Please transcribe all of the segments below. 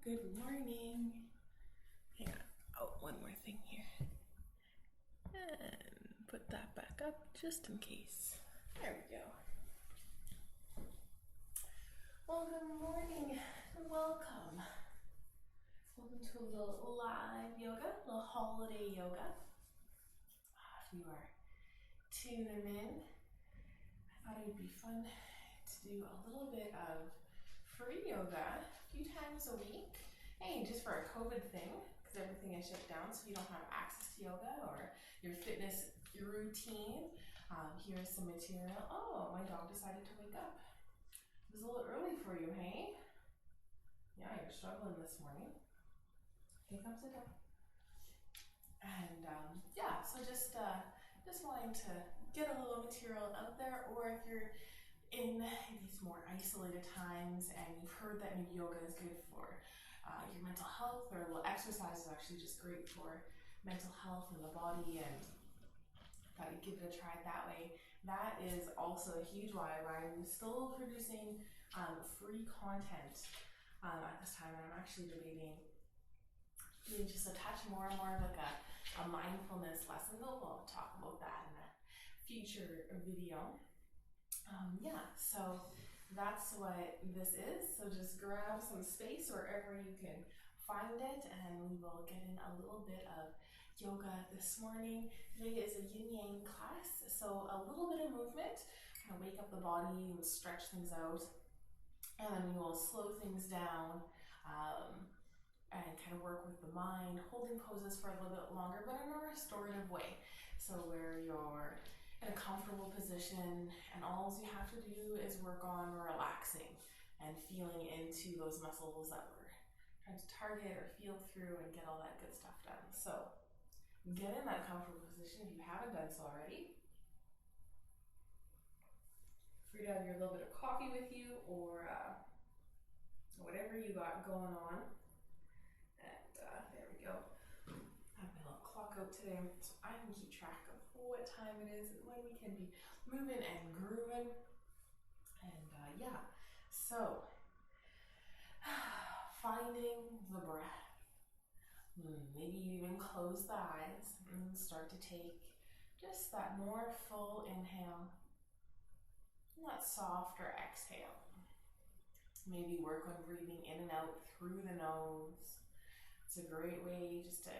Good morning. Hang on. Oh, one more thing here. And put that back up just in case. There we go. Well, good morning and welcome. Welcome to a little live yoga, a little holiday yoga. If you are tuning in, I thought it would be fun to do a little bit of free yoga a few times a week. Hey, just for a COVID thing, because everything is shut down, so you don't have access to yoga or your fitness routine. Here's some material. Oh, my dog decided to wake up. It was a little early for you, hey? Yeah, you're struggling this morning. Here comes the dog. And yeah, so just wanting to get a little material out there, or if you're in these more isolated times and you've heard that maybe yoga is good for your mental health, or a little exercise is actually just great for mental health and the body, and thought you'd give it a try that way. That is also a huge why I'm still producing free content at this time, and I'm actually debating doing just a touch more and more of like a mindfulness lesson. We'll talk about that in a future video. Yeah, so that's what this is. So just grab some space wherever you can find it, and we will get in a little bit of yoga this morning. Today is a yin yang class, so a little bit of movement, kind of wake up the body and stretch things out, and then we will slow things down and kind of work with the mind, holding poses for a little bit longer, but in a restorative way. So where you're in a comfortable position, and all you have to do is work on relaxing and feeling into those muscles that we're trying to target or feel through and get all that good stuff done. So get in that comfortable position if you haven't done so already. Free to have your little bit of coffee with you, or whatever you got going on. And there we go. I have my little clock out today, so I can keep track of what time it is and when we can be moving and grooving. And yeah, so finding the breath. Maybe you even close the eyes and start to take just that more full inhale and that softer exhale. Maybe work on breathing in and out through the nose. It's a great way just to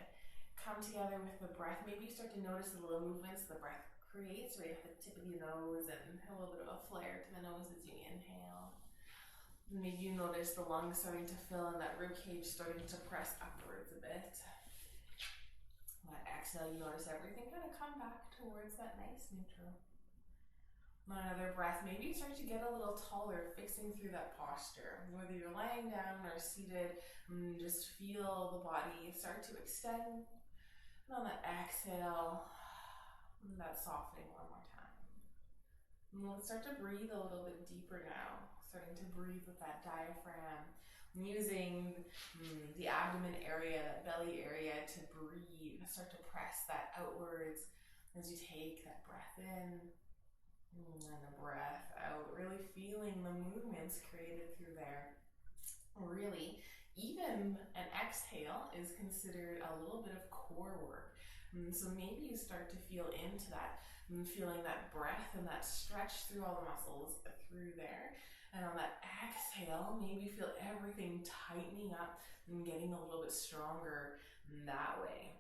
come together with the breath. Maybe you start to notice the little movements the breath creates right at the tip of your nose, and a little bit of a flare to the nose as you inhale. Maybe you notice the lungs starting to fill and that rib cage starting to press upwards a bit. That exhale, you notice everything kind of come back towards that nice neutral. Another breath, maybe you start to get a little taller, fixing through that posture. Whether you're lying down or seated, just feel the body start to extend. And on that exhale, that softening one more time. And let's start to breathe a little bit deeper now. Starting to breathe with that diaphragm. Using the abdomen area, that belly area to breathe. Start to press that outwards as you take that breath in. And the breath out, really feeling the movements created through there. Really, even an exhale is considered a little bit of core work. So maybe you start to feel into that, feeling that breath and that stretch through all the muscles through there. And on that exhale, maybe feel everything tightening up and getting a little bit stronger that way.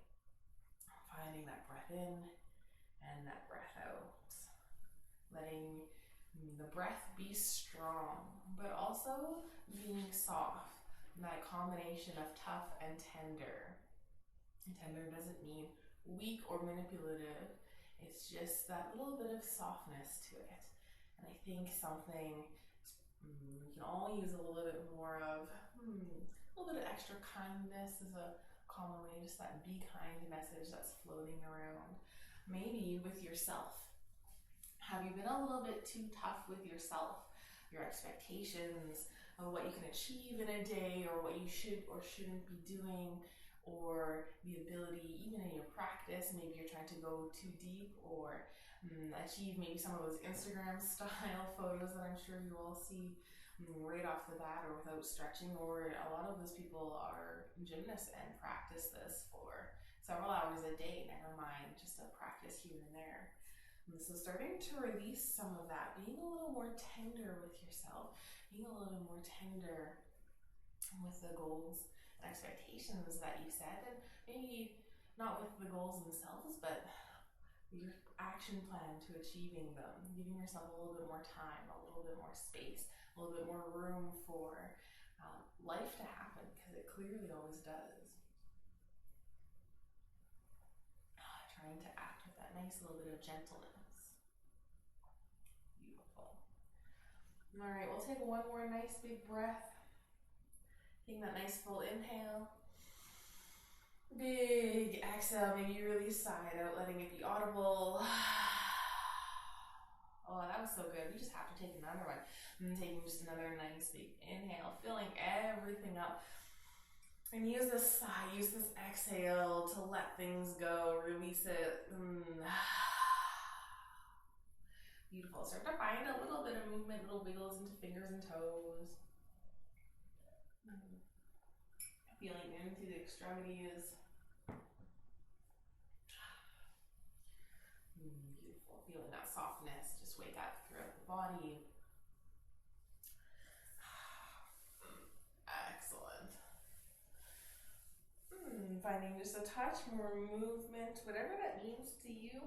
Finding that breath in and that breath out. Letting the breath be strong, but also being soft. That combination of tough and tender. And tender doesn't mean weak or manipulative. It's just that little bit of softness to it. And I think something we can all use a little bit more of. A little bit of extra kindness is a common way, just that be kind message that's floating around. Maybe with yourself. Have you been a little bit too tough with yourself? Your expectations of what you can achieve in a day, or what you should or shouldn't be doing, or the ability, even in your practice, maybe you're trying to go too deep or achieve maybe some of those Instagram style photos that I'm sure you all see right off the bat or without stretching, or a lot of those people are gymnasts and practice this for several hours a day, never mind just a practice here and there. And so starting to release some of that, being a little more tender with yourself, being a little more tender with the goals and expectations that you set, and maybe not with the goals themselves, but your action plan to achieving them, giving yourself a little bit more time, a little bit more space, a little bit more room for life to happen, because it clearly always does. Trying to act with that nice little bit of gentleness. Beautiful. All right, we'll take one more nice big breath. Taking that nice full inhale. Big exhale, maybe you release side out, letting it be audible. Oh, that was so good. You just have to take another one. And taking just another nice big inhale, filling everything up. And use this sigh, use this exhale to let things go, release it. Beautiful. Start to find a little bit of movement, little wiggles into fingers and toes. Feeling into the extremities. Beautiful. Feeling that softness just wake up throughout the body. Excellent. Finding just a touch more movement, whatever that means to you.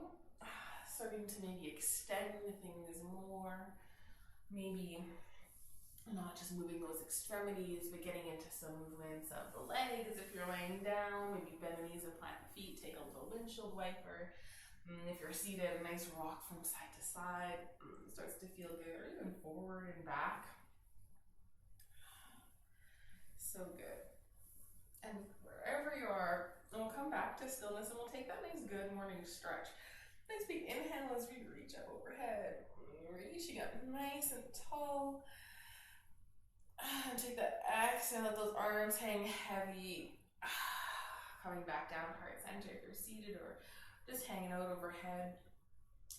Starting to maybe extend things more. Maybe not just moving those extremities, but getting into some movements of the legs. If you're laying down, maybe bend the knees and plant the feet. Take a little windshield wiper. If you're seated, a nice rock from side to side. Starts to feel good, or even forward and back. So good. And wherever you are, we'll come back to stillness and we'll take that nice good morning stretch. Nice big inhale as we reach up overhead. Reaching up nice and tall. And take that exhale, let those arms hang heavy. Coming back down heart center if you're seated or just hanging out overhead.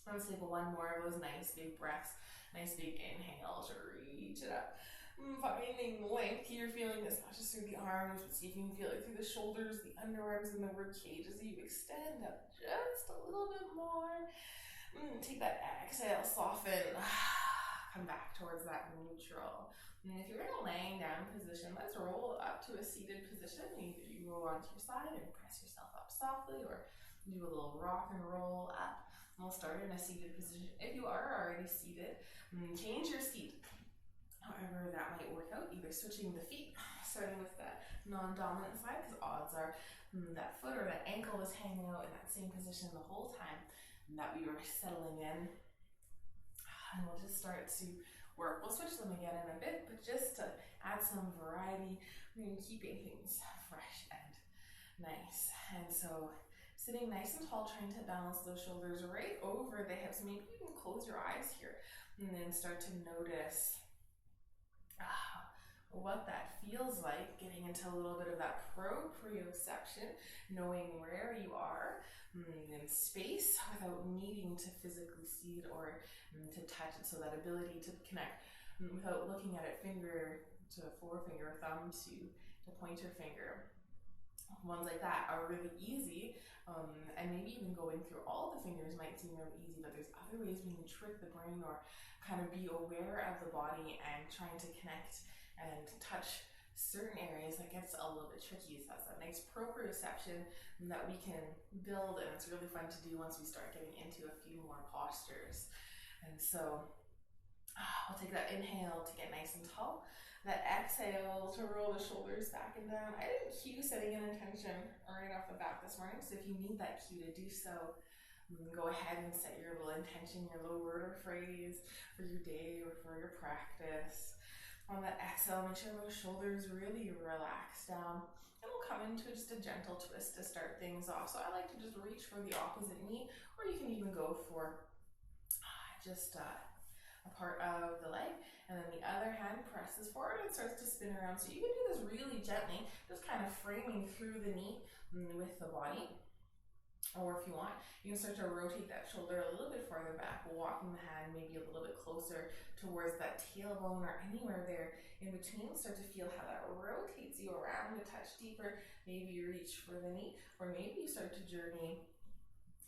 Let's take one more of those nice big breaths. Nice big inhale to reach it up. Finding length here, feeling this not just through the arms, but see if you can feel it through the shoulders, the underarms, and the rib cage as you extend up just a little bit more. Take that exhale, soften. Come back towards that neutral. And if you're in a laying down position, let's roll up to a seated position. Either you roll onto your side and press yourself up softly, or do a little rock and roll up. And we'll start in a seated position. If you are already seated, change your seat. However that might work out, either switching the feet, starting with that non-dominant side, because odds are that foot or that ankle was hanging out in that same position the whole time that we were settling in. And we'll just start to work. We'll switch them again in a bit, but just to add some variety, keeping things fresh and nice. And so sitting nice and tall, trying to balance those shoulders right over the hips. Maybe you can close your eyes here and then start to notice what that feels like, getting into a little bit of that proprioception, knowing where you are in space without needing to physically see it or to touch it. So that ability to connect without looking at it finger to forefinger, thumb to pointer finger. Ones like that are really easy, and maybe even going through all the fingers might seem really easy, but there's other ways we can trick the brain or kind of be aware of the body and trying to connect and touch certain areas that gets a little bit tricky. So that's a nice proprioception that we can build, and it's really fun to do once we start getting into a few more postures. And so we'll take that inhale to get nice and tall, that exhale to roll the shoulders back and down. I didn't cue setting an intention right off the bat this morning, so if you need that cue to do so, go ahead and set your little intention, your little word or phrase for your day or for your practice. On that exhale, make sure those shoulders really relax down. And we'll come into just a gentle twist to start things off. So I like to just reach for the opposite knee, or you can even go for just a part of the leg. And then the other hand presses forward and starts to spin around. So you can do this really gently, just kind of framing through the knee with the body. Or if you want, you can start to rotate that shoulder a little bit farther back, walking the hand maybe a little bit closer towards that tailbone or anywhere there in between. Start to feel how that rotates you around a touch deeper. Maybe you reach for the knee, or maybe you start to journey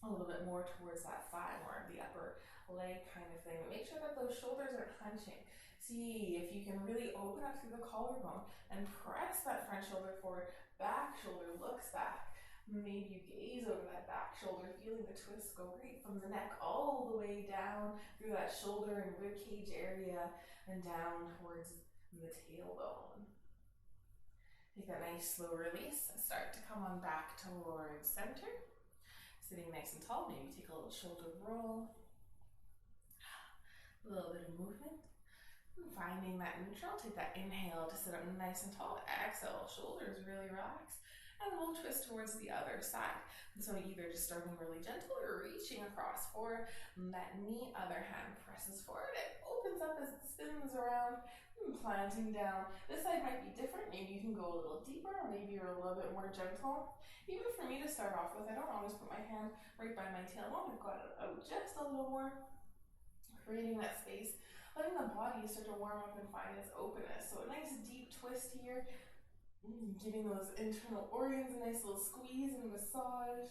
a little bit more towards that thigh, more of the upper leg kind of thing. Make sure that those shoulders are hunching. See if you can really open up through the collarbone and press that front shoulder forward. Back shoulder looks back. Maybe you gaze over that back shoulder, feeling the twist go right from the neck all the way down through that shoulder and rib cage area and down towards the tailbone. Take that nice slow release and start to come on back towards center. Sitting nice and tall, maybe take a little shoulder roll. A little bit of movement. Finding that neutral, take that inhale to sit up nice and tall. Exhale, shoulders really relax. And we'll twist towards the other side. And so either just starting really gentle or reaching across for that knee, other hand presses forward. It opens up as it spins around, planting down. This side might be different. Maybe you can go a little deeper, or maybe you're a little bit more gentle. Even for me to start off with, I don't always put my hand right by my tailbone. I've got it out just a little more, creating that space, letting the body start to warm up and find its openness. So a nice deep twist here. Giving those internal organs a nice little squeeze and massage.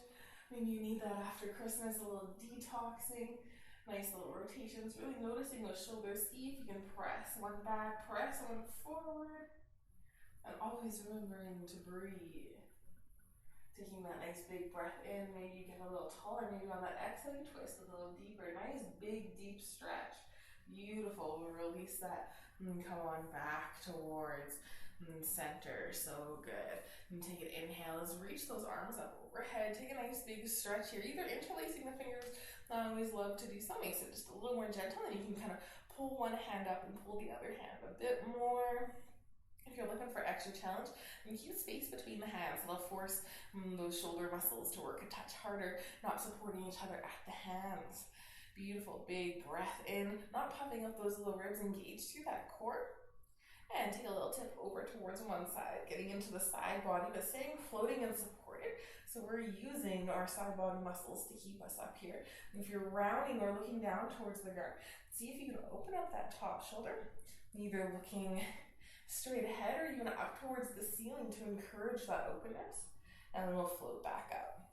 Maybe you need that after Christmas, a little detoxing. Nice little rotations, really noticing those shoulders. See if you can press one back, press one forward. And always remembering to breathe. Taking that nice big breath in, maybe you get a little taller, maybe on that exhale you twist a little deeper. Nice big deep stretch. Beautiful. We'll release that and come on back towards center. So good. And take an inhale as reach those arms up overhead. Take a nice big stretch here, either interlacing the fingers. I always love to do some, makes it just a little more gentle, and you can kind of pull one hand up and pull the other hand a bit more. If you're looking for extra challenge, you keep space between the hands. It'll force those shoulder muscles to work a touch harder, not supporting each other at the hands. Beautiful big breath in, not puffing up those little ribs, engaged through that core. And take a little tip over towards one side, getting into the side body, but staying floating and supported. So we're using our side body muscles to keep us up here. And if you're rounding or looking down towards the ground, see if you can open up that top shoulder, either looking straight ahead or even up towards the ceiling to encourage that openness. And then we'll float back up.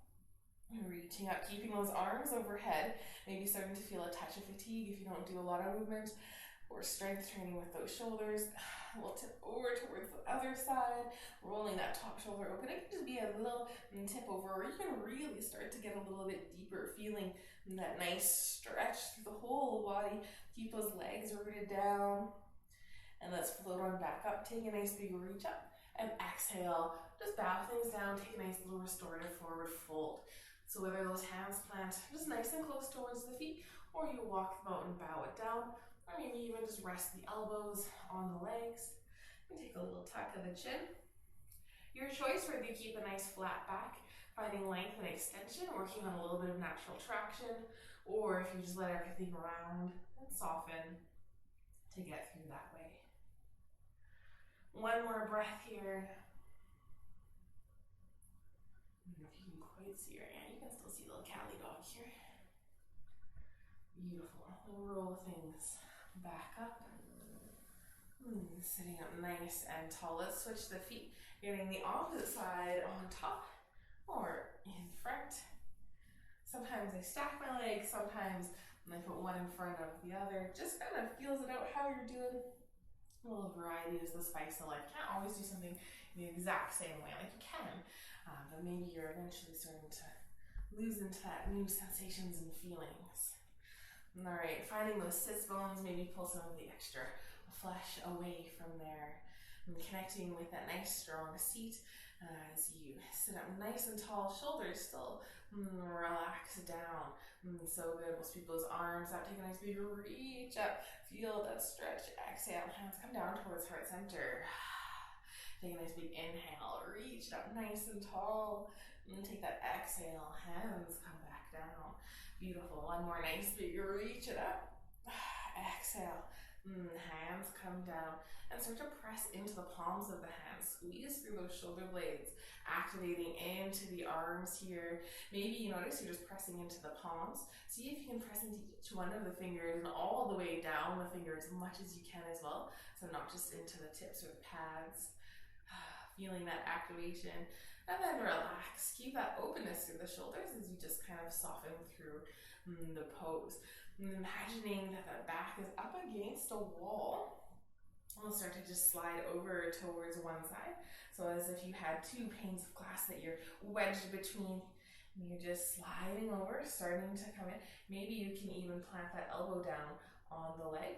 Reaching up, keeping those arms overhead, maybe starting to feel a touch of fatigue if you don't do a lot of movement or strength training with those shoulders. We'll tip over towards the other side, rolling that top shoulder open. It can just be a little tip over, or you can really start to get a little bit deeper, feeling that nice stretch through the whole body. Keep those legs rooted down. And let's float on back up. Take a nice big reach up and exhale. Just bow things down. Take a nice little restorative forward fold. So whether those hands plant just nice and close towards the feet, or you walk them out and bow it down, or maybe even just rest the elbows on the legs. And take a little tuck of the chin. Your choice, whether you keep a nice flat back, finding length and extension, working on a little bit of natural traction, or if you just let everything round and soften to get through that way. One more breath here. If you can quite see right now, you can still see the little Cali dog here. Beautiful. We'll roll things back up. Sitting up nice and tall. Let's switch the feet. Getting the opposite side on top or in front. Sometimes I stack my legs, sometimes I put one in front of the other. Just kind of feels it out how you're doing. A little variety is the spice of life. You can't always do something the exact same way. Like you can, but maybe you're eventually starting to lose into that new sensations and feelings. All right, finding those sits bones, maybe pull some of the extra flesh away from there. And connecting with that nice strong seat as you sit up nice and tall, shoulders still relax down. So good. We'll sweep those arms out, take a nice big reach up, feel that stretch. Exhale, hands come down towards heart center. Take a nice big inhale, reach it up nice and tall. And take that exhale, hands come back down. Beautiful. One more nice big reach it up. Exhale. Hands come down and start to press into the palms of the hands. Squeeze through those shoulder blades activating into the arms here. Maybe you notice you're just pressing into the palms. See if you can press into each one of the fingers and all the way down the finger as much as you can as well. So not just into the tips or the pads. Feeling that activation. And then relax. Keep that openness through the shoulders as you just kind of soften through the pose. And imagining that the back is up against a wall. We'll start to just slide over towards one side. So as if you had two panes of glass that you're wedged between. And you're just sliding over, starting to come in. Maybe you can even plant that elbow down on the leg.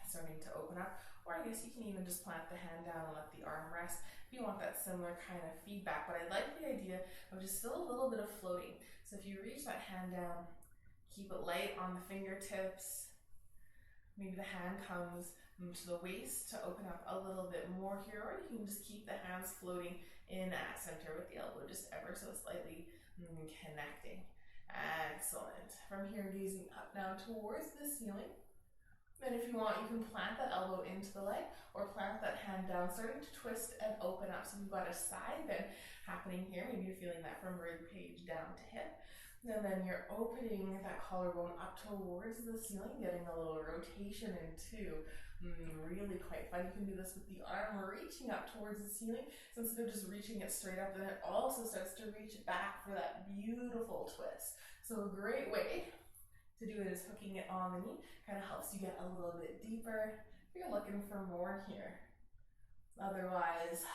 Starting to open up. Or I guess you can even just plant the hand down and let the arm rest if you want that similar kind of feedback. But I like the idea of just still a little bit of floating. So if you reach that hand down, keep it light on the fingertips. Maybe the hand comes to the waist to open up a little bit more here, or you can just keep the hands floating in at center with the elbow just ever so slightly connecting. Excellent. From here, gazing up now towards the ceiling. Then if you want, you can plant that elbow into the leg or plant that hand down, starting to twist and open up. So we've got a side bend happening here. Maybe you're feeling that from rib cage down to hip. And then you're opening that collarbone up towards the ceiling, getting a little rotation in too. Really quite fun. You can do this with the arm reaching up towards the ceiling. So instead of just reaching it straight up, then it also starts to reach back for that beautiful twist. So a great way to do it is hooking it on the knee. Kind of helps you get a little bit deeper if you're looking for more here. Otherwise,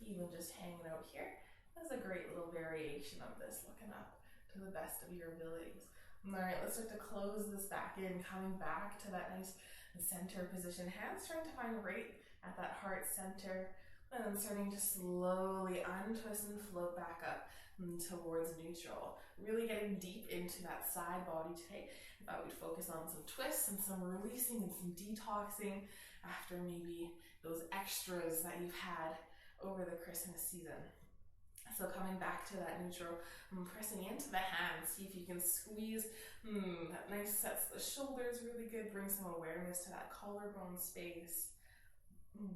even just hanging out here, that's a great little variation of this, looking up to the best of your abilities. All right, let's start to close this back in, coming back to that nice center position. Hands trying to find right at that heart center, and then starting to slowly untwist and float back up towards neutral. Really getting deep into that side body today. I thought we'd focus on some twists and some releasing and some detoxing after maybe those extras that you've had over the Christmas season. So coming back to that neutral, pressing into the hands, see if you can squeeze, that nice sets the shoulders really good, bring some awareness to that collarbone space.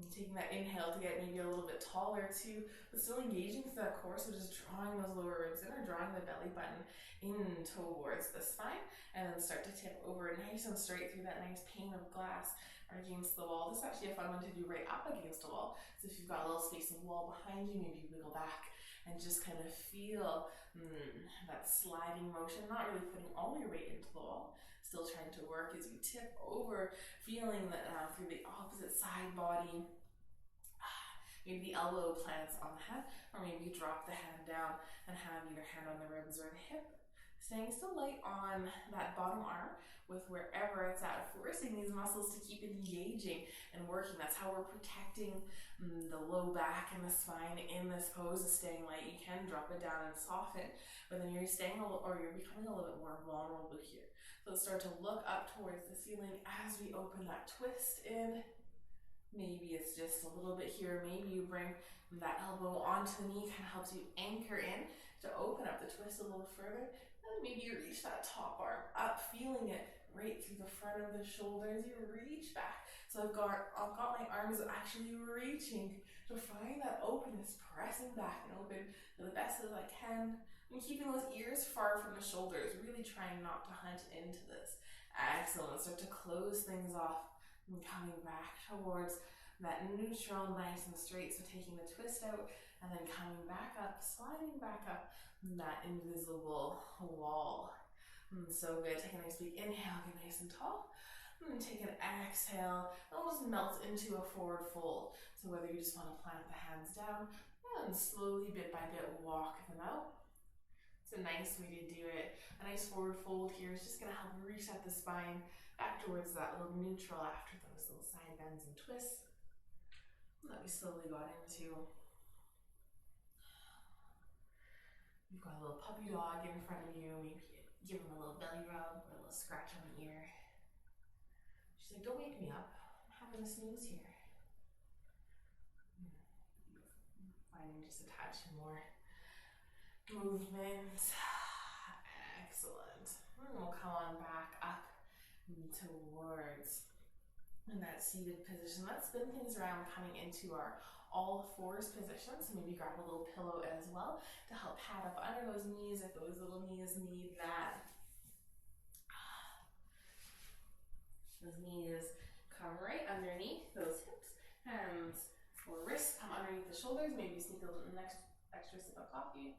Taking that inhale to get maybe a little bit taller too, but still engaging through that core, so just drawing those lower ribs in or drawing the belly button in towards the spine, and then start to tip over nice and straight through that nice pane of glass against the wall. This is actually a fun one to do right up against a wall. So if you've got a little space of wall behind you, maybe you wiggle back and just kind of feel that sliding motion, not really putting all your weight into the wall. Still trying to work as you tip over, feeling that through the opposite side body. Maybe the elbow plants on the head, or maybe you drop the hand down and have either hand on the ribs or the hip. Staying still light on that bottom arm with wherever it's at, forcing these muscles to keep engaging and working. That's how we're protecting the low back and the spine in this pose. Is staying light. You can drop it down and soften, but then you're staying you're becoming a little bit more vulnerable here. So let's start to look up towards the ceiling as we open that twist in. Maybe it's just a little bit here. Maybe you bring that elbow onto the knee, kind of helps you anchor in to open up the twist a little further. And maybe you reach that top arm up, feeling it right through the front of the shoulders. You reach back. So I've got my arms actually reaching to find that openness, pressing back and open to the best as I can. And keeping those ears far from the shoulders, really trying not to hunt into this. Excellent. Start to close things off and coming back towards that neutral, nice and straight. So taking the twist out and then coming back up, sliding back up that invisible wall. So good. Take a nice big inhale, get nice and tall. And then take an exhale, almost melt into a forward fold. So whether you just want to plant the hands down and slowly, bit by bit, walk them out. It's a nice way to do it. A nice forward fold here is just going to help reset the spine back towards that little neutral after those little side bends and twists that we slowly got into. You've got a little puppy dog in front of you. Maybe give him a little belly rub or a little scratch on the ear. She's like, don't wake me up. I'm having a snooze here. Finding just a touch more movement. Excellent. And we'll come on back up towards in that seated position. Let's spin things around, coming into our all fours position. So maybe grab a little pillow as well to help pad up under those knees if those little knees need that. Those knees come right underneath those hips. Hands or wrists come underneath the shoulders. Maybe sneak a little next extra sip of coffee.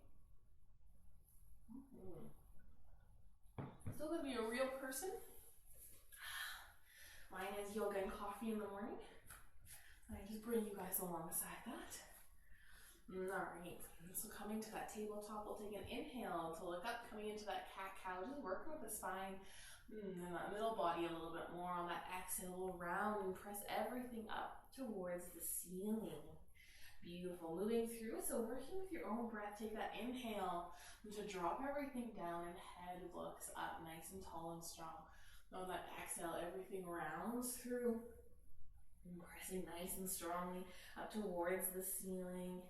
Still gonna be a real person. Mine is yoga and coffee in the morning. I just bring you guys alongside that. Alright, so coming to that tabletop, we'll take an inhale to look up, coming into that cat-cow, just working with the spine and that middle body a little bit more. On that exhale, we'll round and press everything up towards the ceiling. Beautiful, moving through, so working with your own breath, take that inhale to drop everything down and head looks up nice and tall and strong. On that exhale, everything rounds through and pressing nice and strongly up towards the ceiling.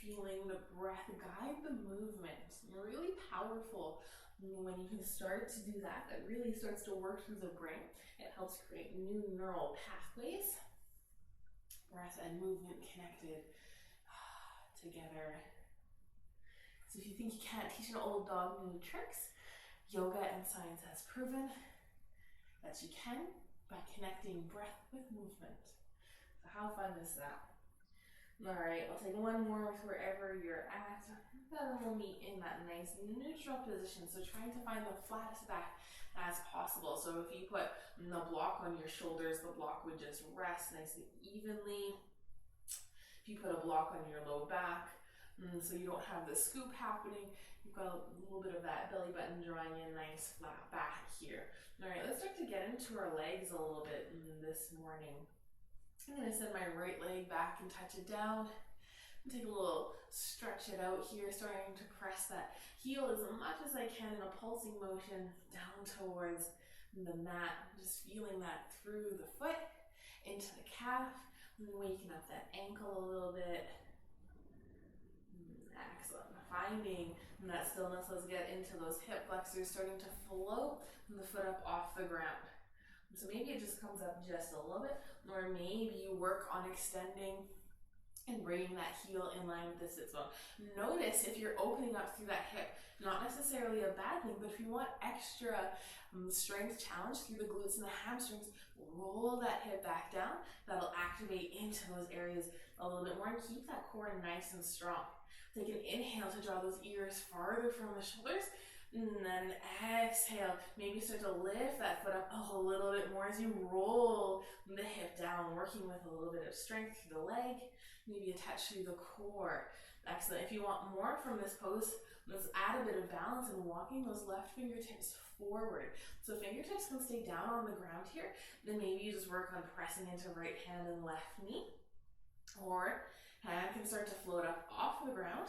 Feeling the breath guide the movement. Really powerful when you can start to do that. That really starts to work through the brain. It helps create new neural pathways. Breath and movement connected together. So if you think you can't teach an old dog new tricks, yoga and science has proven that you can by connecting breath with movement. So how fun is that? Alright, I'll take one more with wherever you're at. Then we'll meet in that nice neutral position. So trying to find the flattest back as possible. So if you put the block on your shoulders, the block would just rest nice and evenly. If you put a block on your low back, so you don't have the scoop happening, you've got a little bit of that belly button drawing in, nice flat back here. Alright, let's start to get into our legs a little bit this morning. I'm going to send my right leg back and touch it down. Take a little stretch it out here, starting to press that heel as much as I can in a pulsing motion down towards the mat. Just feeling that through the foot, into the calf, and waking up that ankle a little bit. Excellent. Finding that stillness. Let's get into those hip flexors, starting to float the foot up off the ground. So maybe it just comes up just a little bit, or maybe you work on extending and bringing that heel in line with the sit bone. Notice if you're opening up through that hip, not necessarily a bad thing, but if you want extra strength challenge through the glutes and the hamstrings, roll that hip back down. That'll activate into those areas a little bit more and keep that core nice and strong. Take an inhale to draw those ears farther from the shoulders. And then exhale, maybe start to lift that foot up a little bit more as you roll the hip down, working with a little bit of strength through the leg, maybe a touch through the core. Excellent. If you want more from this pose, let's add a bit of balance and walking those left fingertips forward. So fingertips can stay down on the ground here, then maybe you just work on pressing into right hand and left knee, or hand can start to float up off the ground.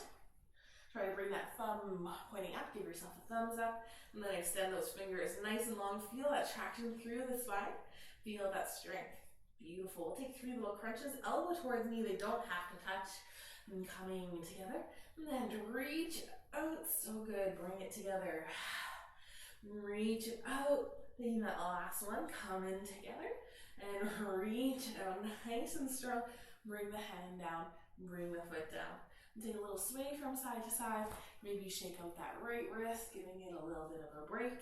Try to bring that thumb pointing up, give yourself a thumbs up, and then extend those fingers nice and long. Feel that traction through the spine. Feel that strength. Beautiful. We'll take 3 little crunches, elbow towards knee, they don't have to touch. And coming together, and then reach out. So good. Bring it together. Reach out. Taking that last one, come in together, and reach out nice and strong. Bring the hand down, bring the foot down. Take a little sway from side to side. Maybe shake out that right wrist, giving it a little bit of a break.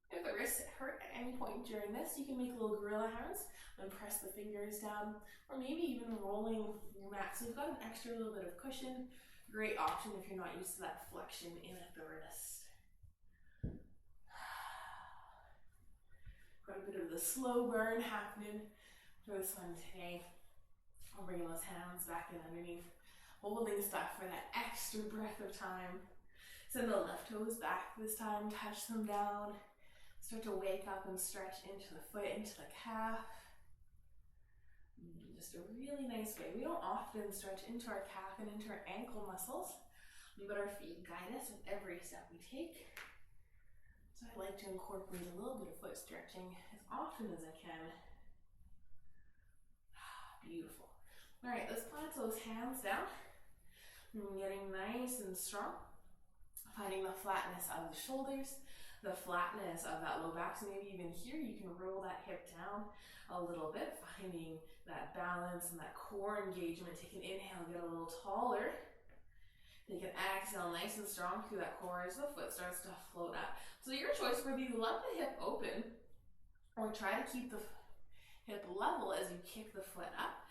If the wrist hurt at any point during this, you can make little gorilla hands and press the fingers down, or maybe even rolling your mat. So you've got an extra little bit of cushion. Great option if you're not used to that flexion in at the wrist. Got a bit of the slow burn happening for this one today. I'll bring those hands back in underneath. Holding stuff for that extra breath of time. Send the left toes back this time, touch them down. Start to wake up and stretch into the foot, into the calf. Just a really nice way. We don't often stretch into our calf and into our ankle muscles, but our feet guide us with every step we take. So I like to incorporate a little bit of foot stretching as often as I can. Beautiful. All right, let's plant those hands down. Getting nice and strong. Finding the flatness of the shoulders. the flatness of that low back. So maybe even here you can roll that hip down a little bit, finding that balance and that core engagement. Take an inhale, get a little taller. Take an exhale, nice and strong through that core as the foot starts to float up. So your choice, whether you let the hip open or try to keep the hip level as you kick the foot up,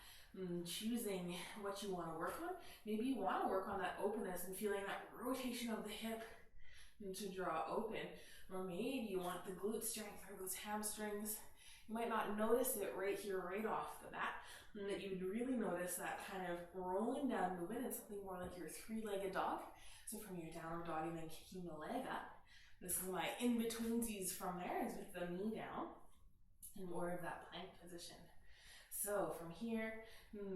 choosing what you want to work on. Maybe you want to work on that openness and feeling that rotation of the hip to draw open. Or maybe you want the glute strength or those hamstrings. You might not notice it right here, right off the bat, and that you would really notice that kind of rolling down movement and something more like your three-legged dog. So from your downward dog and then kicking the leg up. This is my in-betweensies from there, is with the knee down and more of that plank position. So from here,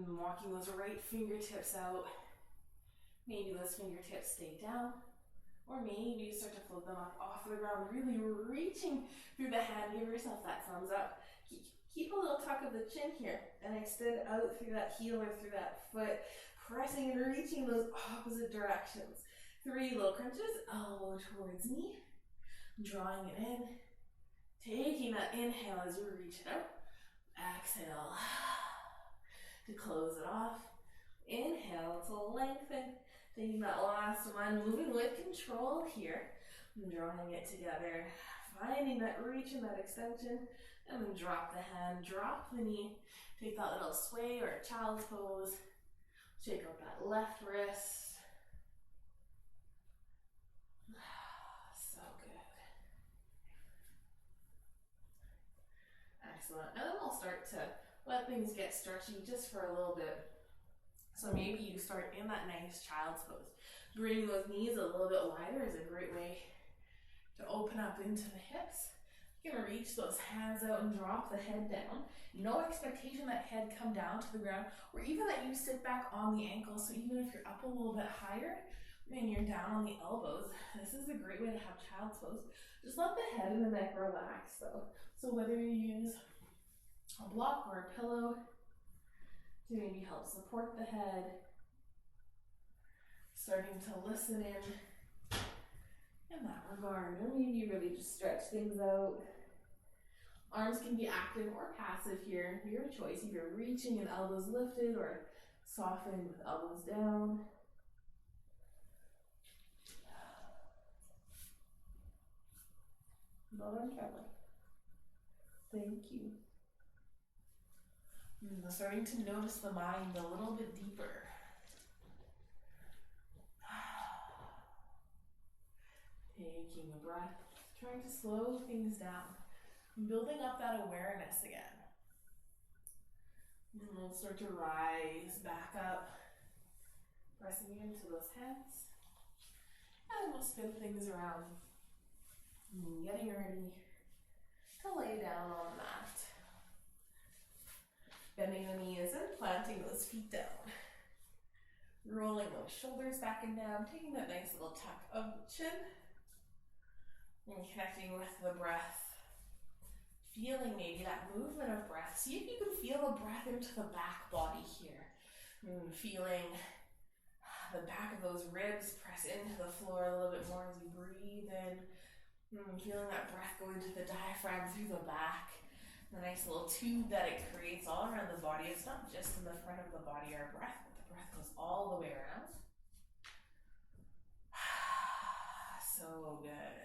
walking those right fingertips out. Maybe those fingertips stay down. Or maybe you start to float them up off the ground, really reaching through the hand. Give yourself that thumbs up. Keep a little tuck of the chin here and extend out through that heel or through that foot, pressing and reaching those opposite directions. 3 little crunches, elbow towards knee, drawing it in, taking that inhale as you reach it out. Exhale to close it off. Inhale to lengthen. Taking that last one, moving with control here, drawing it together, finding that reach and that extension, and then drop the hand, drop the knee, take that little sway or child's pose, shake out that left wrist. So good. Excellent. And then we'll start to let things get stretchy just for a little bit. So maybe you start in that nice child's pose. Bringing those knees a little bit wider is a great way to open up into the hips. You're gonna reach those hands out and drop the head down. No expectation that head come down to the ground, or even that you sit back on the ankles. So even if you're up a little bit higher and you're down on the elbows, this is a great way to have child's pose. Just let the head and the neck relax though. So whether you use a block or a pillow, to maybe help support the head, starting to listen in that regard, or maybe really just stretch things out. Arms can be active or passive here, your choice, either reaching and elbows lifted or softening with elbows down. Not on camera. Thank you. Starting to notice the mind a little bit deeper. Taking a breath, trying to slow things down, building up that awareness again. And we'll start to rise back up, pressing into those hands. And we'll spin things around, getting ready to lay down on the mat. Bending the knees and planting those feet down. Rolling those shoulders back and down, taking that nice little tuck of the chin. And connecting with the breath. Feeling maybe that movement of breath. See if you can feel the breath into the back body here. Feeling the back of those ribs press into the floor a little bit more as you breathe in. Feeling that breath go into the diaphragm through the back. The nice little tube that it creates all around the body. It's not just in the front of the body, our breath, but the breath goes all the way around. So good.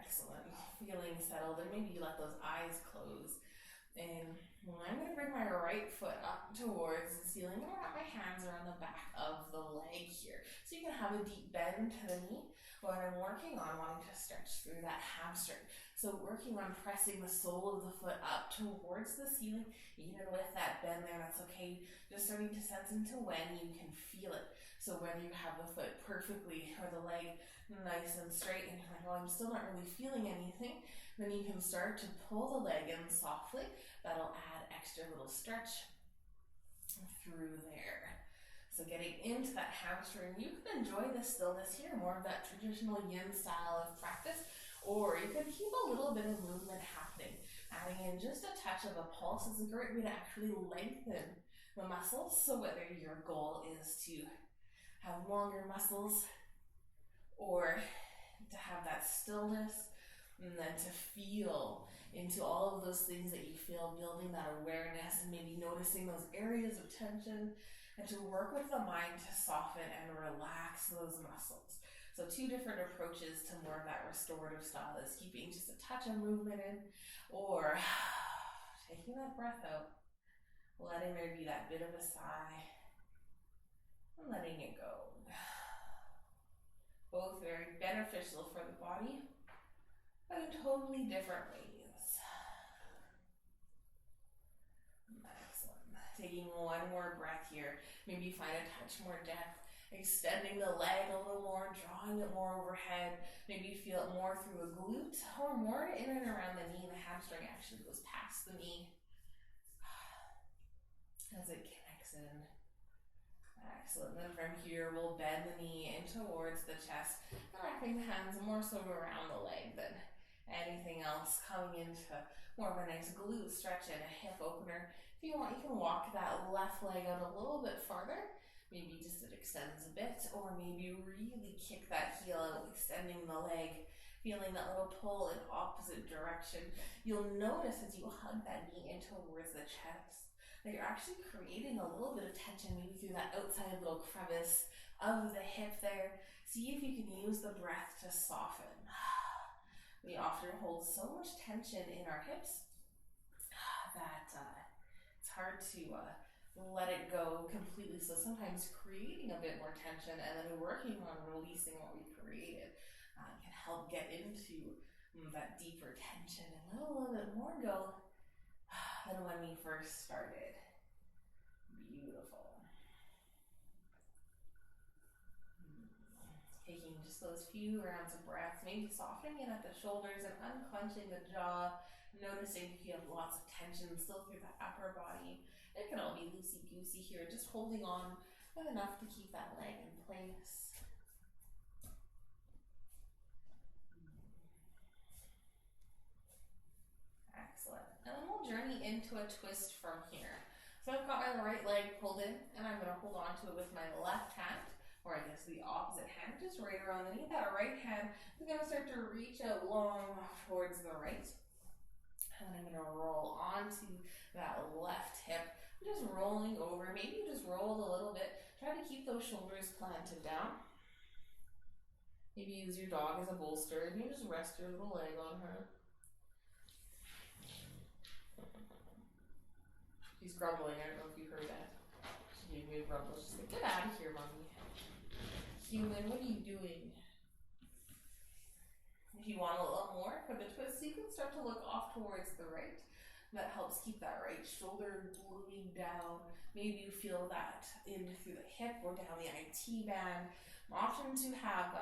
Excellent. Feeling settled, and maybe you let those eyes close. And I'm going to bring my right foot up towards the ceiling. I'm going to wrap my hands around the back of the leg here. So you can have a deep bend to the knee. What I'm working on, wanting to stretch through that hamstring. So working on pressing the sole of the foot up towards the ceiling, even with that bend there, that's okay. Just starting to sense into when you can feel it. So whether you have the foot perfectly or the leg nice and straight and you're like, well, I'm still not really feeling anything, then you can start to pull the leg in softly. That'll add extra little stretch through there. So getting into that hamstring, you can enjoy the stillness here, more of that traditional yin style of practice, or you can keep a little bit of movement happening. Adding in just a touch of a pulse is a great way to actually lengthen the muscles. So whether your goal is to have longer muscles or to have that stillness, and then to feel into all of those things that you feel, building that awareness and maybe noticing those areas of tension, and to work with the mind to soften and relax those muscles. So 2 different approaches to more of that restorative style is keeping just a touch of movement in, or taking that breath out, letting there be that bit of a sigh, and letting it go. Both very beneficial for the body, but in totally different ways. Excellent. Taking one more breath here. Maybe find a touch more depth, extending the leg a little more, drawing it more overhead. Maybe feel it more through the glute or more in and around the knee. The hamstring actually goes past the knee as it connects in. Excellent. Then from here, we'll bend the knee in towards the chest, wrapping the hands more so around the leg than anything else, coming into more of a nice glute stretch and a hip opener. If you want, you can walk that left leg out a little bit farther. Maybe just it extends a bit, or maybe really kick that heel out, extending the leg, feeling that little pull in opposite direction. You'll notice as you hug that knee in towards the chest that you're actually creating a little bit of tension, maybe through that outside little crevice of the hip there. See if you can use the breath to soften. We often hold so much tension in our hips that it's hard to let it go completely. So sometimes creating a bit more tension and then working on releasing what we created can help get into that deeper tension and let a little bit more go than when we first started. Beautiful. Taking just those few rounds of breaths, maybe softening in at the shoulders and unclenching the jaw, noticing if you have lots of tension still through the upper body. It can all be loosey-goosey here, just holding on with enough to keep that leg in place. Excellent. And then we'll journey into a twist from here. So I've got my right leg pulled in, and I'm going to hold on to it with my left hand, or I guess the opposite hand, just right around the knee. That right hand is going to start to reach out long towards the right. And then I'm going to roll onto that left hip, just rolling over. Maybe you just roll a little bit. Try to keep those shoulders planted down. Maybe use your dog as a bolster, and you just rest your little leg on her. She's grumbling. I don't know if you heard that. She gave me a grumble. She's like, get out of here, mommy. Human, what are you doing? If you want a little more for the twist, you can start to look off towards the right. That helps keep that right shoulder gluing down. Maybe you feel that in through the hip or down the IT band. Option to have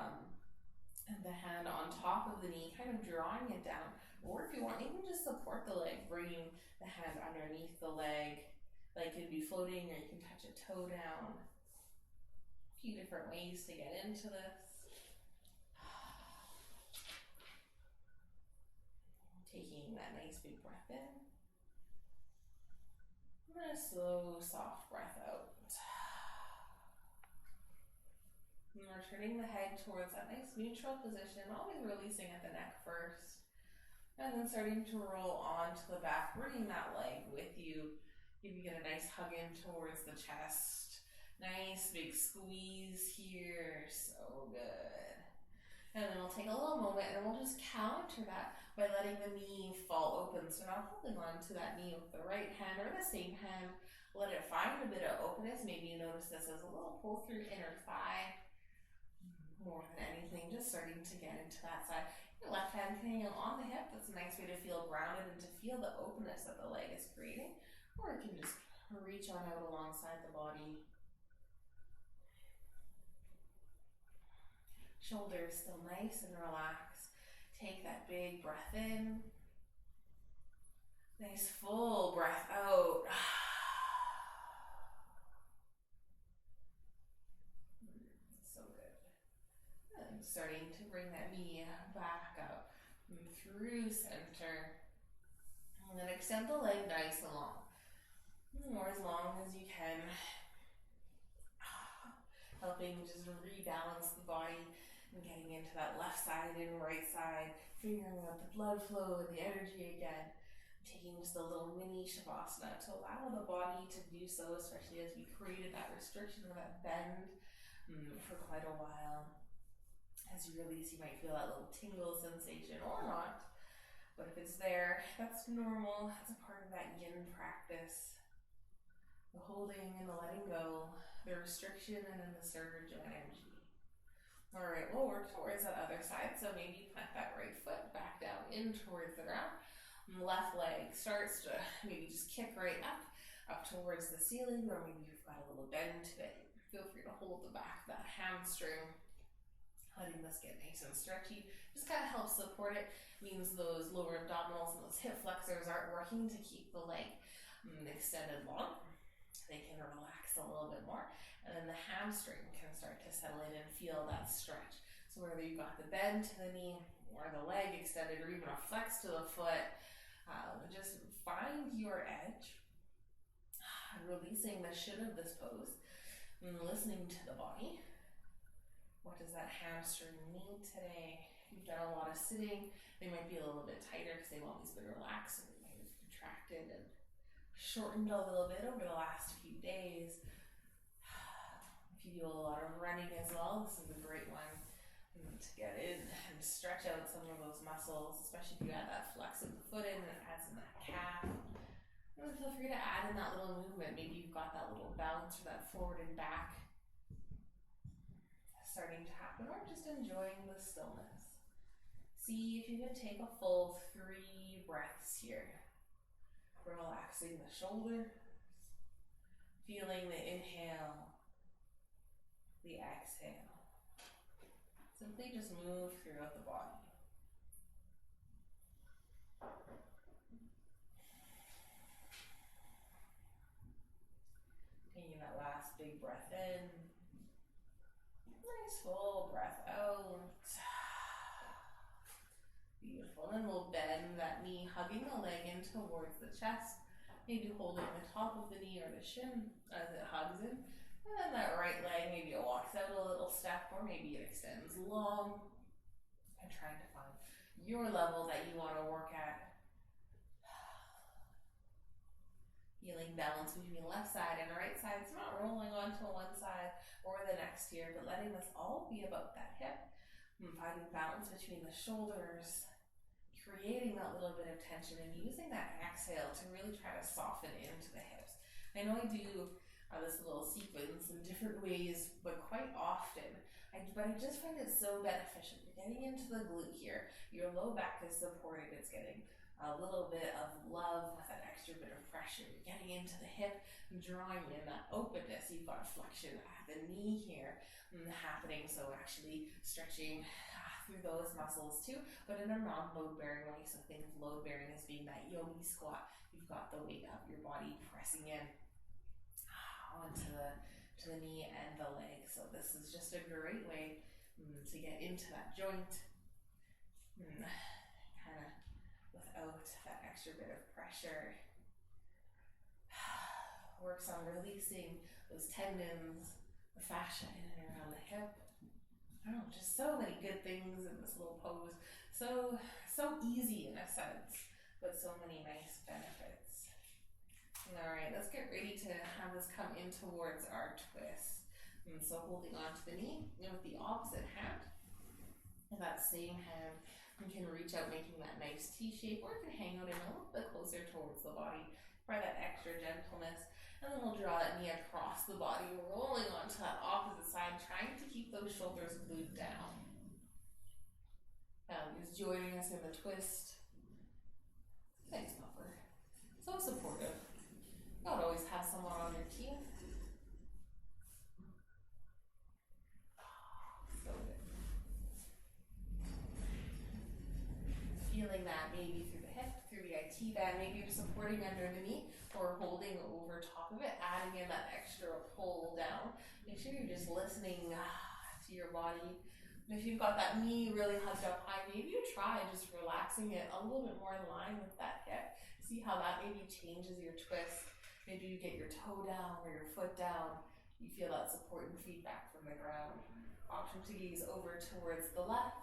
the hand on top of the knee, kind of drawing it down. Or if you want, you can just support the leg, bringing the hand underneath the leg. Like you'd be floating, or you can touch a toe down. A few different ways to get into this. Taking that nice big breath in. And a slow, soft breath out. And we're turning the head towards that nice neutral position, always releasing at the neck first. And then starting to roll onto the back, bringing that leg with you. If you get a nice hug in towards the chest. Nice big squeeze here. So good. And then we'll take a little moment and we'll just counter that by letting the knee fall open. So not holding on to that knee with the right hand or the same hand. Let it find a bit of openness. Maybe you notice this as a little pull through inner thigh. More than anything, just starting to get into that side. Your left hand hanging on the hip. That's a nice way to feel grounded and to feel the openness that the leg is creating. Or it can just reach on out alongside the body. Shoulders still nice and relaxed. Take that big breath in. Nice full breath out. So good. And starting to bring that knee back up through center. And then extend the leg nice and long. Or as long as you can. Helping just rebalance the body. And getting into that left side and right side, figuring out the blood flow and the energy again. Taking just a little mini Shavasana to allow the body to do so, especially as we created that restriction or that bend for quite a while. As you release, you might feel that little tingle sensation or not, but if it's there, that's normal. That's a part of that yin practice. The holding and the letting go, the restriction and then the surge of energy. All right, we'll work towards that other side. So maybe plant that right foot back down in towards the ground. Left leg starts to maybe just kick right up towards the ceiling, or maybe you've got a little bend to it. Feel free to hold the back of that hamstring, letting this get nice and stretchy. Just kind of helps support it. Means those lower abdominals and those hip flexors aren't working to keep the leg extended long. They can relax a little bit more, and then the hamstring can start to settle in and feel that stretch. So whether you got the bend to the knee or the leg extended or even a flex to the foot, just find your edge, releasing the should of this pose and listening to the body. What does that hamstring need today? If you've done a lot of sitting, they might be a little bit tighter because they've always been relaxed, and they might have contracted and shortened a little bit over the last few days. If you do a lot of running as well, this is a great one to get in and stretch out some of those muscles, especially if you add that flex of the foot in and it adds in that calf. And then feel free to add in that little movement. Maybe you've got that little bounce or that forward and back starting to happen, or just enjoying the stillness. See if you can take a full 3 breaths here. Relaxing the shoulders, feeling the inhale, the exhale. Simply just move throughout the body. Taking that last big breath in. Nice full breath out. Beautiful. And then we'll bend that knee, hugging the leg in towards the chest. Maybe holding the top of the knee or the shin as it hugs in. And then that right leg, maybe it walks out a little step, or maybe it extends long. And trying to find your level that you want to work at. Feeling balance between the left side and the right side. It's not rolling onto one side or the next here, but letting this all be about that hip. And finding balance between the shoulders, creating that little bit of tension and using that exhale to really try to soften into the hips. I know I do this little sequence in different ways, but quite often, I just find it so beneficial. You're getting into the glute here, your low back is supported, it's getting a little bit of love with that extra bit of pressure. You're getting into the hip, drawing in that openness. You've got flexion at the knee here happening, so actually stretching through those muscles too, but in a non-load bearing way. So think of load bearing as being that yogi squat. You've got the weight of your body pressing in onto the knee and the leg. So this is just a great way to get into that joint, kind of without that extra bit of pressure. Works on releasing those tendons, the fascia in and around the hip. I don't know, just so many good things in this little pose. So easy in a sense, but so many nice benefits. All right, let's get ready to have this come in towards our twist. And so holding on to the knee, and with the opposite hand, and that same hand, you can reach out, making that nice T shape, or it can hang out in a little bit closer towards the body for that extra gentleness. And then we'll draw that knee across the body, rolling onto that opposite side, trying to keep those shoulders glued down. Just joining us in the twist. Thanks, Puffer. So supportive. Not always have someone on your team. So good. Feeling that maybe through the hip, through the IT band, maybe you're supporting under the knee or holding over top of it, adding in that extra pull down. Make sure you're just listening to your body. And if you've got that knee really hugged up high, maybe you try just relaxing it a little bit more in line with that hip. See how that maybe changes your twist. Maybe you get your toe down or your foot down. You feel that support and feedback from the ground. Option to gaze over towards the left.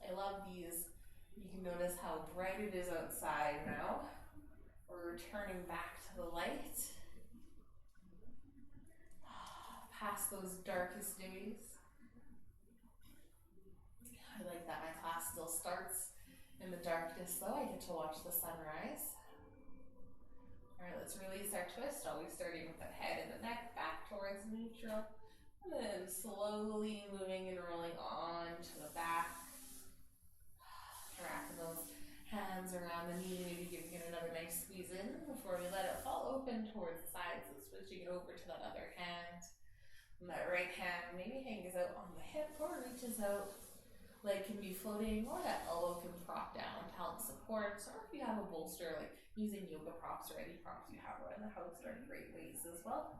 I love these. You can notice how bright it is outside now. We're returning back to the light. Past those darkest days. I like that my class still starts in the darkness though. I get to watch the sunrise. Alright, let's release our twist, always starting with the head and the neck back towards neutral. And then slowly moving and rolling on to the back. Wrapping those hands around the knee, maybe giving it another nice squeeze in before we let it fall open towards the side. So switching it over to that other hand. And that right hand maybe hangs out on the hip or reaches out. Leg can be floating or that elbow can prop down to help support. Or if you have a bolster, like using yoga props or any props you have around the house are great ways as well.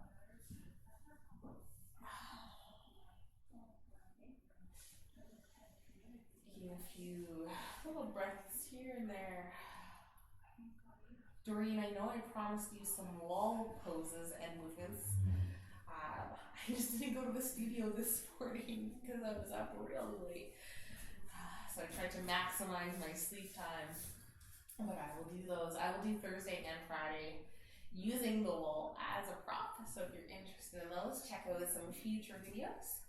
Taking a few little breaths here and there. Doreen, I know I promised you some wall poses and movements. I just didn't go to the studio this morning because I was up really late. So I tried to maximize my sleep time. But I will do those. I will do Thursday and Friday using the wall as a prop. So if you're interested in those, check out some future videos.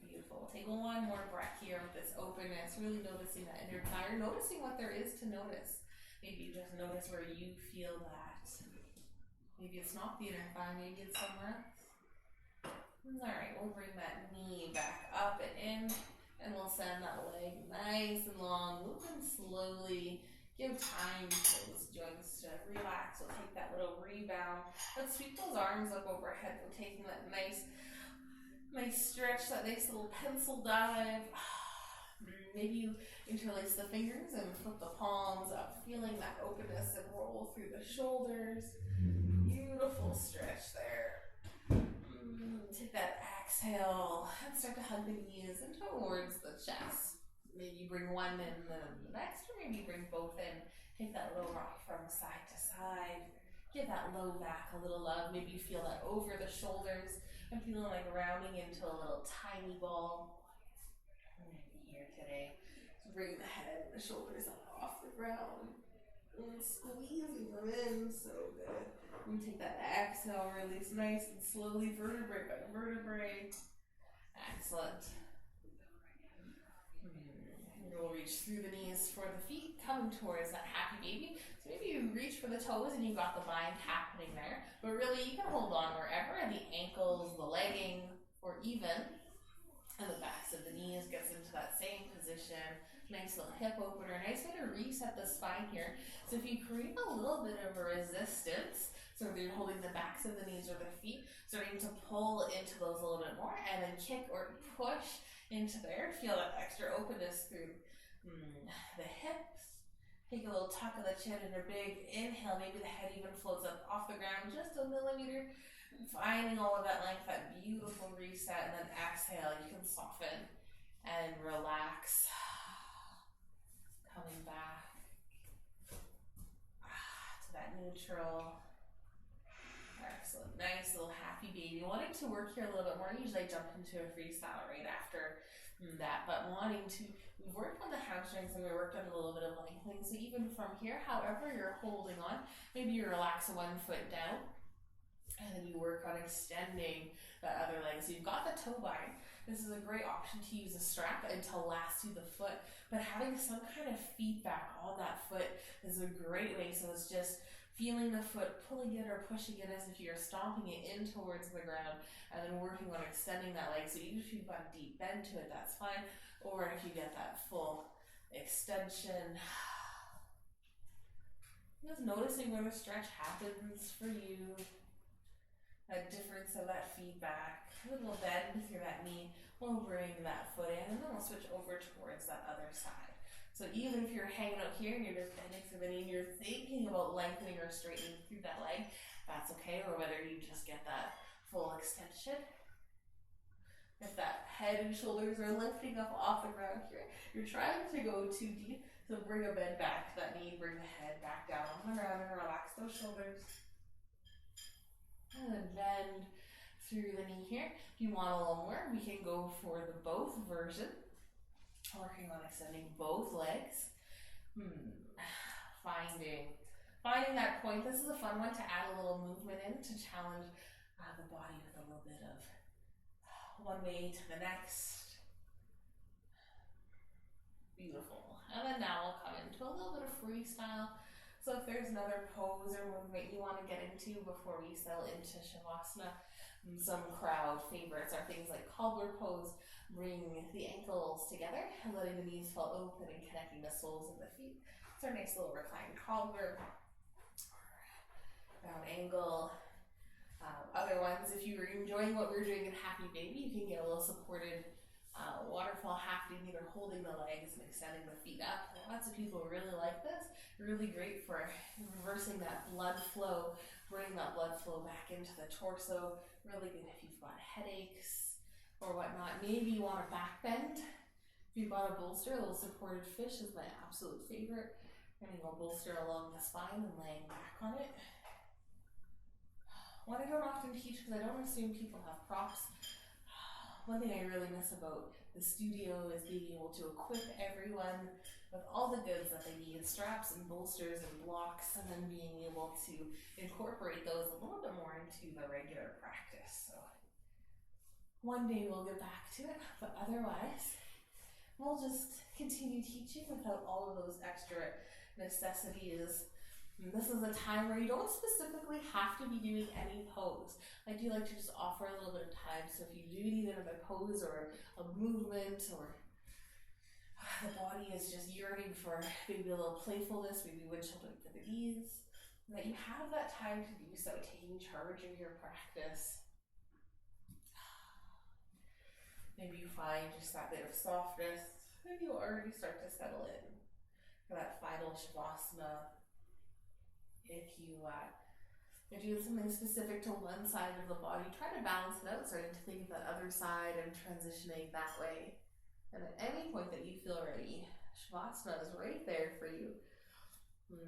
Beautiful. Take one more breath here with this openness, really noticing that inner tire, noticing what there is to notice. Maybe you just notice where you feel that. Maybe it's not the inner thigh, maybe it's somewhere else. Alright, we'll bring that knee back up and in, and we'll send that leg nice and long, moving slowly. Give time for those joints to relax. We'll take that little rebound. Let's sweep those arms up overhead. We're taking that nice stretch, that nice little pencil dive. Maybe you interlace the fingers and flip the palms up, feeling that openness and roll through the shoulders. Beautiful stretch there. Take that exhale and start to hug the knees and towards the chest. Maybe bring one in, then the next, or maybe bring both in. Take that little rock from side to side. Give that low back a little love. Maybe you feel that over the shoulders. I'm feeling like rounding into a little tiny ball. Here today. So bring the head and the shoulders up off the ground. And squeezing them in. So good. And take that exhale, release nice and slowly, vertebrae by vertebrae. Excellent. We'll reach through the knees for the feet, coming towards that happy baby. So maybe you reach for the toes and you've got the bind happening there. But really, you can hold on wherever, the ankles, the legging, or even and the backs of the knees gets into that same position. Nice little hip opener. Nice way to reset the spine here. So if you create a little bit of a resistance, so whether you're holding the backs of the knees or the feet, starting to pull into those a little bit more, and then kick or push into there. Feel that extra openness through the hips. Take a little tuck of the chin and a big inhale. Maybe the head even floats up off the ground just a millimeter. Finding all of that length, that beautiful reset, and then exhale. You can soften and relax. Coming back to that neutral. Excellent. Nice little happy baby. Wanting to work here a little bit more. Usually I jump into a freestyle right after that, but wanting to, we've worked on the hamstrings and we worked on a little bit of lengthening. So even from here, however you're holding on, maybe you relax one foot down and then you work on extending that other leg. So you've got the toe bind. This is a great option to use a strap and to last through the foot, but having some kind of feedback on that foot is a great way. So it's just feeling the foot, pulling it or pushing it as if you're stomping it in towards the ground, and then working on extending that leg. So even if you've got a deep bend to it, that's fine. Or if you get that full extension, just noticing where the stretch happens for you, that difference of that feedback, a little bend through that knee. We'll bring that foot in, and then we'll switch over towards that other side. So So even if you're hanging out here and you're just bending for the knee and you're thinking about lengthening or straightening through that leg, that's okay, or whether you just get that full extension. If that head and shoulders are lifting up off the ground here, you're trying to go too deep, so bring a bend back to that knee, bring the head back down on the ground and relax those shoulders. And then bend through the knee here. If you want a little more, we can go for the both version. Working on extending both legs. Finding that point. This is a fun one to add a little movement in to challenge the body with a little bit of one way to the next. Beautiful. And then now we'll come into a little bit of freestyle. So if there's another pose or movement you want to get into before we settle into Shavasana, some crowd favorites are things like cobbler pose, bring the ankles together and letting the knees fall open and connecting the soles of the feet. It's our nice little reclined cobbler, down angle. Other ones, if you were enjoying what we were doing in Happy Baby, you can get a little supported waterfall half knee, either holding the legs and extending the feet up. Lots of people really like this. Really great for reversing that blood flow, bringing that blood flow back into the torso. Really good if you've got headaches or whatnot. Maybe you want a back bend. If you've got a bolster, a little supported fish is my absolute favorite. Getting a bolster along the spine and laying back on it. One I don't often teach because I don't assume people have props. One thing I really miss about the studio is being able to equip everyone with all the goods that they need, straps and bolsters and blocks, and then being able to incorporate those a little bit more into the regular practice. So one day we'll get back to it, but otherwise we'll just continue teaching without all of those extra necessities. And this is a time where you don't specifically have to be doing any pose. I do like to just offer a little bit of time, so if you do need another pose or a movement, or the body is just yearning for maybe a little playfulness, maybe windshield for the knees, that you have that time to do so, taking charge of your practice. Maybe you find just that bit of softness, and you'll already start to settle in for that final Shavasana. If you're doing something specific to one side of the body, try to balance it out, starting to think of that other side and transitioning that way. And at any point that you feel ready, Shavasana is right there for you.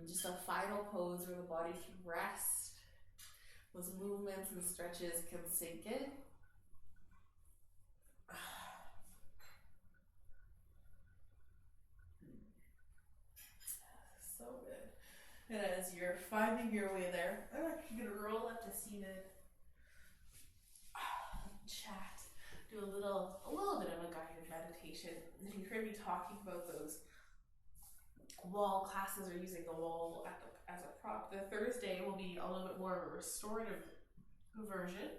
Just a final pose where the body can rest. Those movements and stretches can sink in. So good. And as you're finding your way there, I'm actually going to roll up to seated, chat, do a little bit of a guided meditation. If you heard me talking about those wall classes or using the wall as a prop, the Thursday will be a little bit more of a restorative version.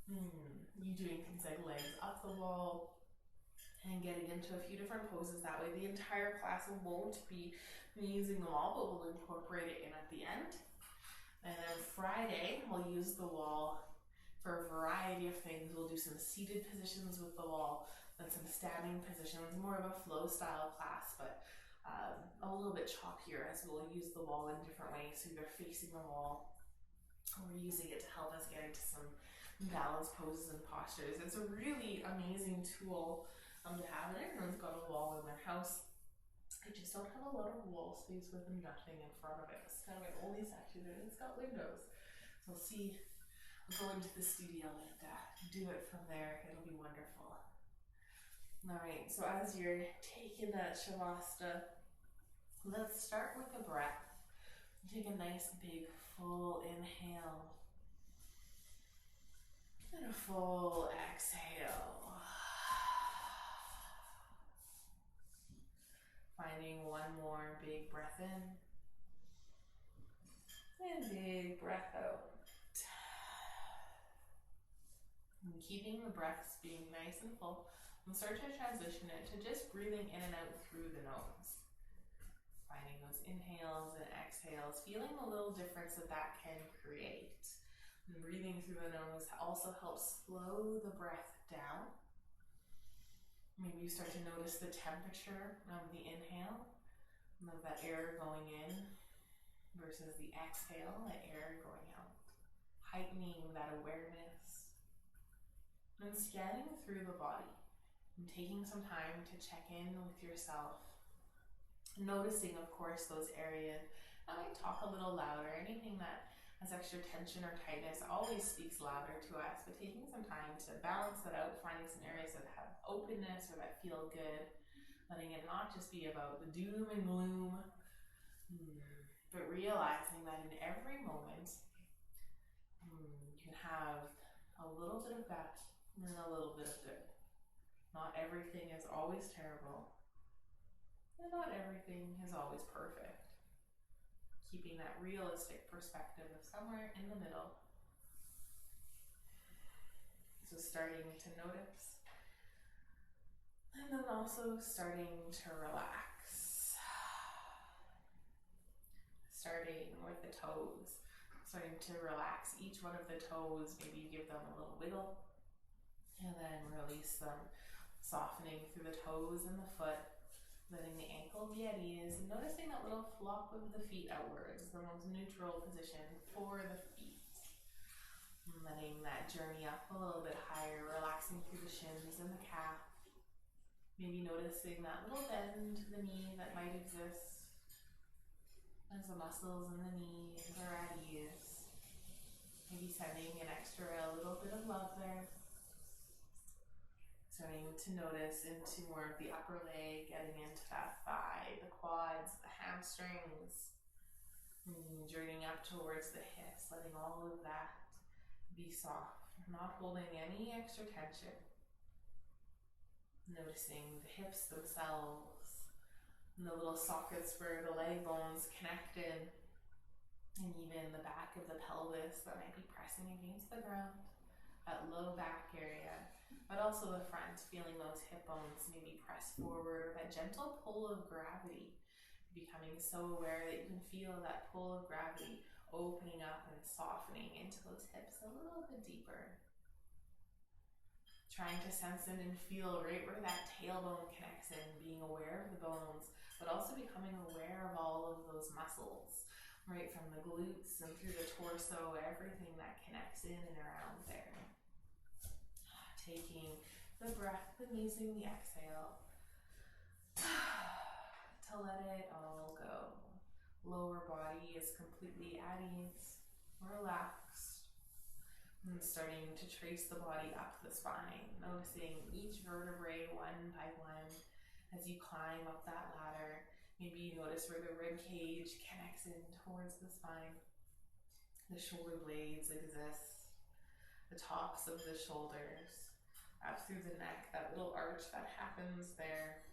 You doing things like legs up the wall and getting into a few different poses that way. The entire class won't be using the wall, but we'll incorporate it in at the end. And then Friday, we'll use the wall for a variety of things. We'll do some seated positions with the wall and some standing positions, more of a flow style class, but a little bit choppier, as we'll use the wall in different ways. So either facing the wall, or we're using it to help us get into some balance poses and postures. It's a really amazing tool to have, and everyone's got a wall in their house. I just don't have a lot of wall space with nothing in front of it. It's kind of my only section, and it's got windows. So I'll go into the studio and do it from there. It'll be wonderful. All right, so as you're taking that Shavasana, let's start with the breath. Take a nice big full inhale and a full exhale. Finding one more big breath in and big breath out. And keeping the breaths being nice and full, and start to transition it to just breathing in and out through the nose. Finding those inhales and exhales, feeling a little difference that can create. And breathing through the nose also helps slow the breath down. Maybe you start to notice the temperature of the inhale Of that air going in versus the exhale, that air going out. Heightening that awareness. And scanning through the body. And taking some time to check in with yourself. Noticing, of course, those areas that might talk a little louder. Anything that has extra tension or tightness always speaks louder to us, but taking some time to balance that out, finding some areas that have openness or that feel good, letting it not just be about the doom and gloom, but realizing that in every moment, you can have a little bit of bad and a little bit of good. Not everything is always terrible, and not everything is always perfect. Keeping that realistic perspective of somewhere in the middle. So starting to notice, and then also starting to relax. Starting with the toes, starting to relax each one of the toes, maybe give them a little wiggle, and then release them, softening through the toes and the foot. Letting the ankle be at ease, and noticing that little flop of the feet outwards, the most neutral position for the feet. And letting that journey up a little bit higher, relaxing through the shins and the calf. Maybe noticing that little bend to the knee that might exist as the muscles in the knees are at ease. Maybe sending an extra little bit of love there. Starting to notice into more of the upper leg, getting into that thigh, the quads, the hamstrings, journeying up towards the hips, letting all of that be soft, not holding any extra tension. Noticing the hips themselves, and the little sockets where the leg bones connected, and even the back of the pelvis that might be pressing against the ground, that low back area. But also the front, feeling those hip bones maybe press forward, or that gentle pull of gravity. Becoming so aware that you can feel that pull of gravity opening up and softening into those hips a little bit deeper. Trying to sense in and feel right where that tailbone connects in, being aware of the bones, but also becoming aware of all of those muscles, right from the glutes and through the torso, everything that connects in and around there. Taking the breath and using the exhale to let it all go. Lower body is completely at ease, relaxed, and starting to trace the body up the spine, noticing each vertebrae one by one as you climb up that ladder. Maybe you notice where the rib cage connects in towards the spine. The shoulder blades exist, the tops of the shoulders, up through the neck, that little arch that happens there,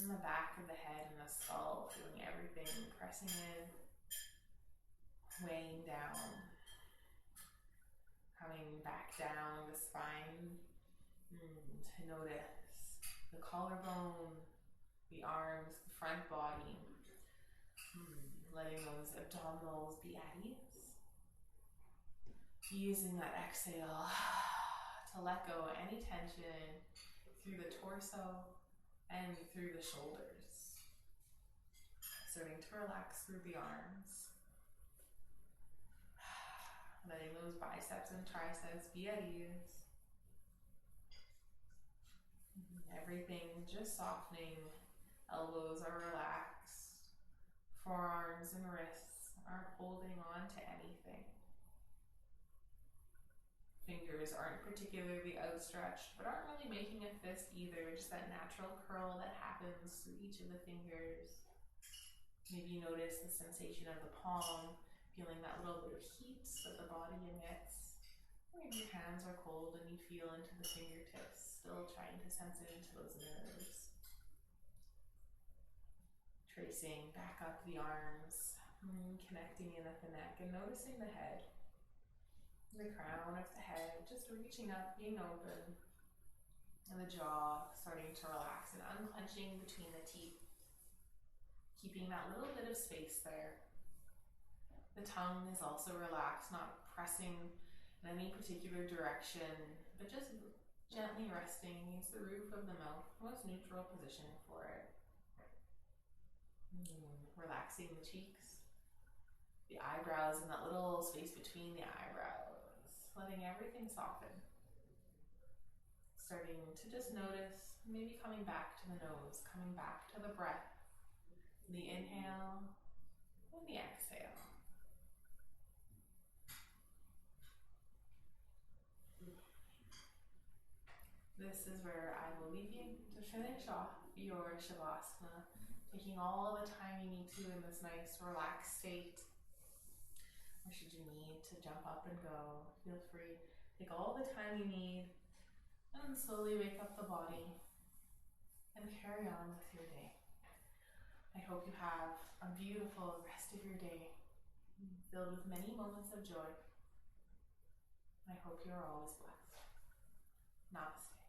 in the back of the head and the skull, feeling everything pressing in, weighing down, coming back down the spine, to notice the collarbone, the arms, the front body, letting those abdominals be at ease. Using that exhale to let go of any tension through the torso and through the shoulders. Starting to relax through the arms. Letting those biceps and triceps be at ease. Everything just softening. Elbows are relaxed. Forearms and wrists aren't holding on to anything. Fingers aren't particularly outstretched, but aren't really making a fist either, just that natural curl that happens through each of the fingers. Maybe you notice the sensation of the palm, feeling that little bit of heat that the body emits. Or maybe your hands are cold and you feel into the fingertips, still trying to sense it into those nerves. Tracing back up the arms, connecting in at the neck, and noticing the head. The crown of the head, just reaching up, being open, and the jaw starting to relax and unclenching between the teeth, keeping that little bit of space there. The tongue is also relaxed, not pressing in any particular direction, but just gently resting against the roof of the mouth, most neutral position for it. Relaxing the cheeks, the eyebrows, and that little space between the eyebrows. Letting everything soften. Starting to just notice, maybe coming back to the nose, coming back to the breath, the inhale and the exhale. This is where I will leave you to finish off your Shavasana, taking all the time you need to in this nice relaxed state. Or should you need to jump up and go, feel free. Take all the time you need and slowly wake up the body and carry on with your day. I hope you have a beautiful rest of your day, filled with many moments of joy. I hope you are always blessed. Namaste.